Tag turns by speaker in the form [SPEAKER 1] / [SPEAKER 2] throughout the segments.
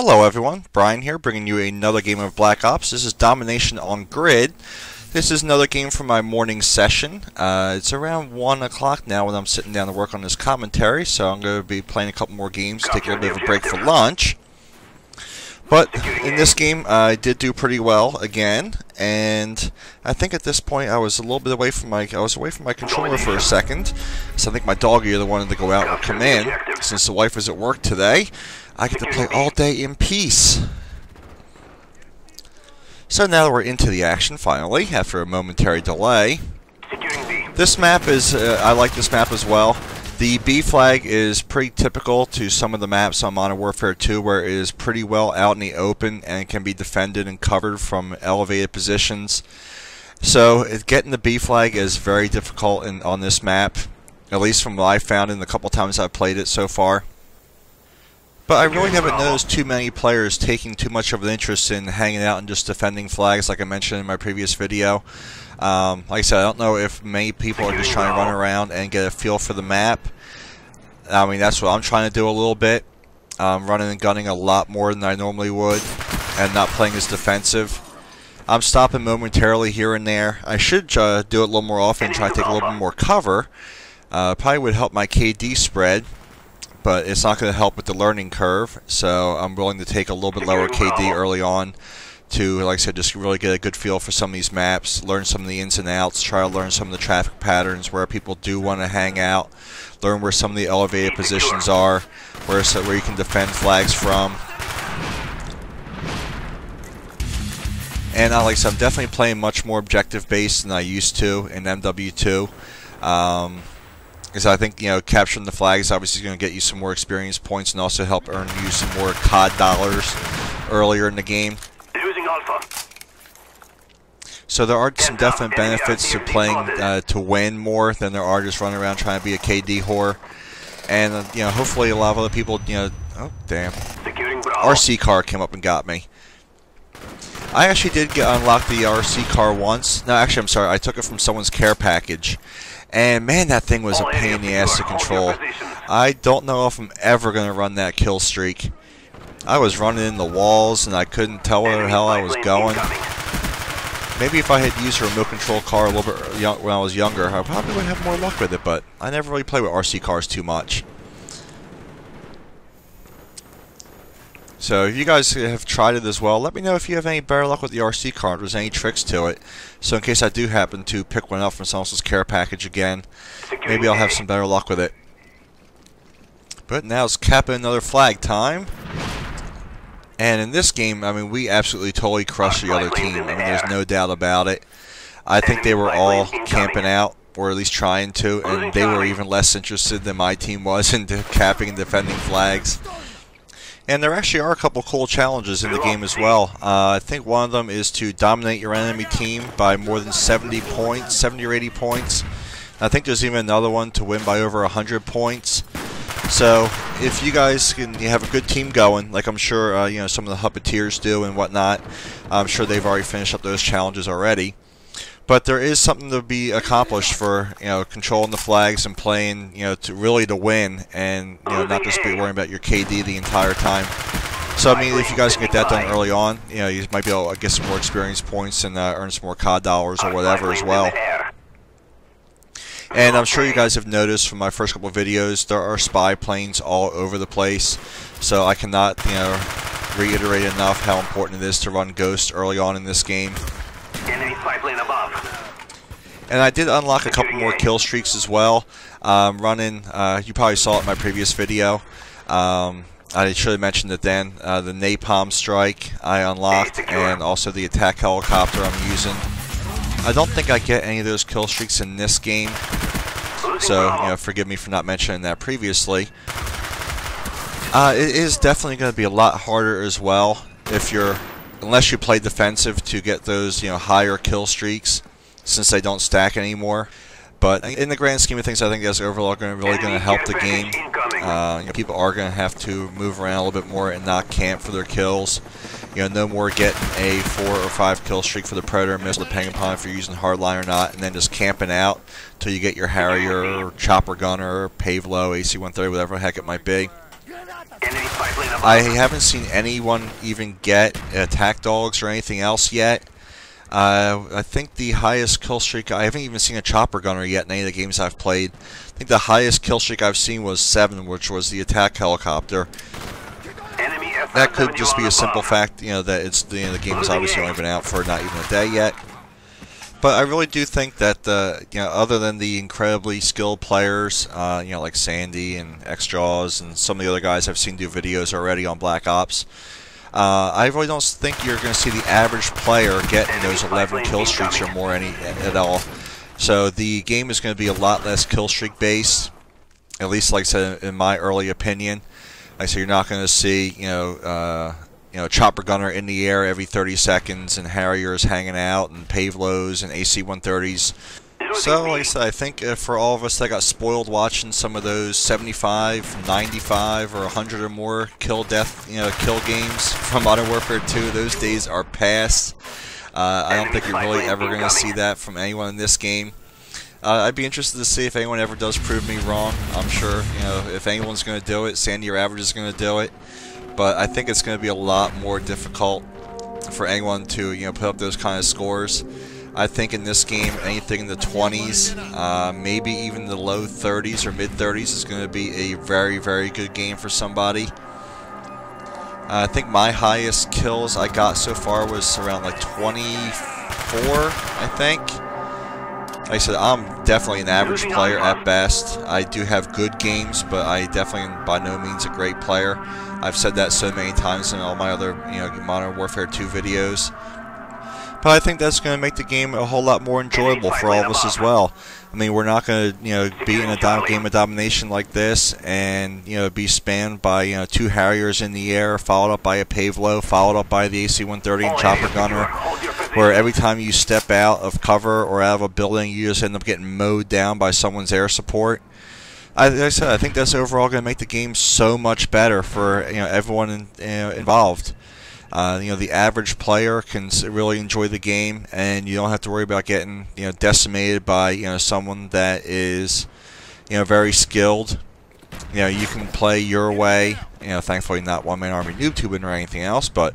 [SPEAKER 1] Hello everyone, Brian here, bringing you another game of Black Ops. This is Domination on Grid. This is another game for my morning session. It's around 1 o'clock now when I'm sitting down to work on this commentary, so I'm going to be playing a couple more games, take a little bit of a break for lunch. But in this game, I did do pretty well again, and I think at this point I was a little bit away from my controller for a second. So I think my dog either wanted to go out or come in. Since the wife was at work today, I get to play all day in peace. So now that we're into the action finally, after a momentary delay. This map is, I like this map as well. The B flag is pretty typical to some of the maps on Modern Warfare 2, where it is pretty well out in the open and can be defended and covered from elevated positions. So getting the B flag is very difficult on this map, at least from what I've found in the couple times I've played it so far. But I really haven't noticed too many players taking too much of an interest in hanging out and just defending flags, like I mentioned in my previous video. Like I said, I don't know if many people are just trying to run around and get a feel for the map. I mean, that's what I'm trying to do a little bit. Running and gunning a lot more than I normally would, and not playing as defensive. I'm stopping momentarily here and there. I should do it a little more often and try to take a little bit more cover. Probably would help my KD spread, but it's not going to help with the learning curve, so I'm willing to take a little bit lower KD early on to, like I said, just really get a good feel for some of these maps, learn some of the ins and outs, try to learn some of the traffic patterns, where people do want to hang out, learn where some of the elevated positions are, where you can defend flags from. And like I said, I'm definitely playing much more objective-based than I used to in MW2. Because I think, capturing the flags obviously is going to get you some more experience points and also help earn you some more COD dollars earlier in the game. So there are some definite benefits to playing to win more than there are just running around trying to be a KD whore. And hopefully a lot of other people, oh damn, RC car came up and got me. I actually did unlock the RC car once. No, actually, I'm sorry, I took it from someone's care package. And man, that thing was a pain in the ass to control. I don't know if I'm ever going to run that kill streak. I was running in the walls and I couldn't tell where the hell I was going. Maybe if I had used a remote control car a little bit when I was younger, I probably would have more luck with it, but I never really played with RC cars too much. So if you guys have tried it as well, let me know if you have any better luck with the RC car, if there's any tricks to it. So in case I do happen to pick one up from someone else's care package again, maybe I'll have some better luck with it. But now it's capping another flag time. And in this game, I mean, we absolutely totally crushed the other team. I mean, there's no doubt about it. I think they were all camping out, or at least trying to, and they were even less interested than my team was in capping and defending flags. And there actually are a couple cool challenges in the game as well. I think one of them is to dominate your enemy team by more than 70 points, 70 or 80 points. I think there's even another one to win by over 100 points. So if you guys you have a good team going, like I'm sure some of the Puppeteers do and whatnot, I'm sure they've already finished up those challenges already. But there is something to be accomplished for controlling the flags and playing to win, and not just be worrying about your KD the entire time. So I mean, if you guys can get that done early on, you might be able to get some more experience points and earn some more COD dollars or whatever as well. And I'm sure you guys have noticed from my first couple of videos, there are spy planes all over the place. So I cannot reiterate enough how important it is to run Ghost early on in this game. And I did unlock a couple more kill streaks as well. Running, you probably saw it in my previous video. I should have mentioned it then. The napalm strike I unlocked, and also the attack helicopter I'm using. I don't think I get any of those kill streaks in this game, so forgive me for not mentioning that previously. It is definitely going to be a lot harder as well unless you play defensive, to get those higher kill streaks, since they don't stack anymore. But in the grand scheme of things, I think that's overall really going to help the game. People are going to have to move around a little bit more and not camp for their kills. No more getting a 4 or 5 kill streak for the Predator missile, depending upon if you're using hardline or not, and then just camping out till you get your Harrier, or Chopper Gunner, or Pavlo, AC-130, whatever the heck it might be. I haven't seen anyone even get attack dogs or anything else yet. I think the highest kill streak, I haven't even seen a chopper gunner yet in any of the games I've played. I think the highest kill streak I've seen was 7, which was the attack helicopter. That could just be a simple fact, you know, that it's the game has obviously only been out for not even a day yet. But I really do think that you know, other than the incredibly skilled players, you know, like Sandy and Xjaws and some of the other guys I've seen do videos already on Black Ops, I really don't think you're going to see the average player getting those 11 kill streaks or more at all. So the game is going to be a lot less kill streak based, at least like I said in my early opinion. Like I said, you're not going to see, you know, chopper gunner in the air every 30 seconds and Harriers hanging out and Pavlos and AC-130s. So, like I said, I think for all of us that got spoiled watching some of those 75, 95, or 100 or more kill games from Modern Warfare 2, those days are past. I don't think you're really ever going to see that from anyone in this game. I'd be interested to see if anyone ever does prove me wrong. I'm sure, you know, if anyone's going to do it, Sandy or Average is going to do it. But I think it's going to be a lot more difficult for anyone to, you know, put up those kind of scores. I think in this game, anything in the 20s, maybe even the low 30s or mid 30s is going to be a very, very good game for somebody. I think my highest kills I got so far was around like 24, I think. Like I said, I'm definitely an average player at best. I do have good games, but I definitely am by no means a great player. I've said that so many times in all my other, you know, Modern Warfare 2 videos. But I think that's going to make the game a whole lot more enjoyable for all of us as well. I mean, we're not going to, you know, be in a game of domination like this and, you know, be spammed by, you know, 2 Harriers in the air, followed up by a Pavlo, followed up by the AC-130 and chopper gunner, where every time you step out of cover or out of a building, you just end up getting mowed down by someone's air support. Like I said, I think that's overall going to make the game so much better for, you know, everyone involved. You know, the average player can really enjoy the game, and you don't have to worry about getting, you know, decimated by, you know, someone that is, you know, very skilled. You know, you can play your way. You know, thankfully not one-man army noob tubing or anything else, but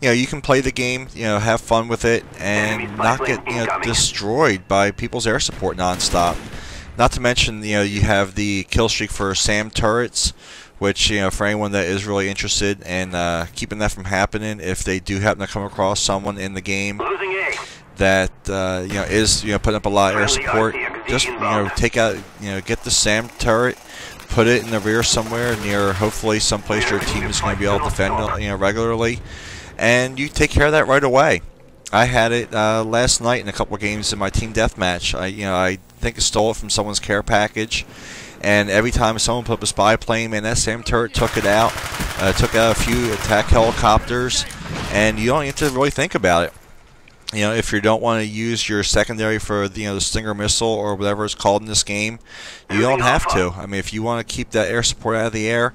[SPEAKER 1] you know, you can play the game, you know, have fun with it, and not get, you know, destroyed by people's air support nonstop. Not to mention, you know, you have the kill streak for SAM turrets, which, you know, for anyone that is really interested in keeping that from happening, if they do happen to come across someone in the game that you know, is, you know, putting up a lot of air support, just, you know, take out, you know, get the SAM turret, put it in the rear somewhere near, hopefully someplace your team is going to be able to defend, you know, regularly, and you take care of that right away. I had it last night in a couple of games in my team deathmatch. I think I stole it from someone's care package, and every time someone put up a spy plane, man, that SAM turret took it out. Took out a few attack helicopters, and you don't have to really think about it. You know, if you don't want to use your secondary for the, you know, the Stinger missile or whatever it's called in this game, you don't have to. I mean, if you want to keep that air support out of the air,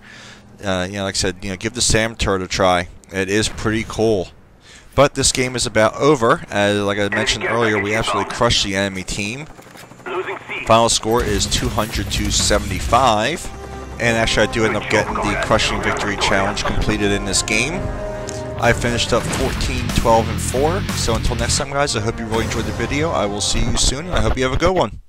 [SPEAKER 1] you know, like I said, you know, give the SAM turret a try. It is pretty cool. But this game is about over. As like I mentioned earlier, we absolutely crushed the enemy team. Final score is 200 to 75. And actually, I do end up getting the Crushing Victory Challenge completed in this game. I finished up 14, 12, and 4. So until next time, guys, I hope you really enjoyed the video. I will see you soon, and I hope you have a good one.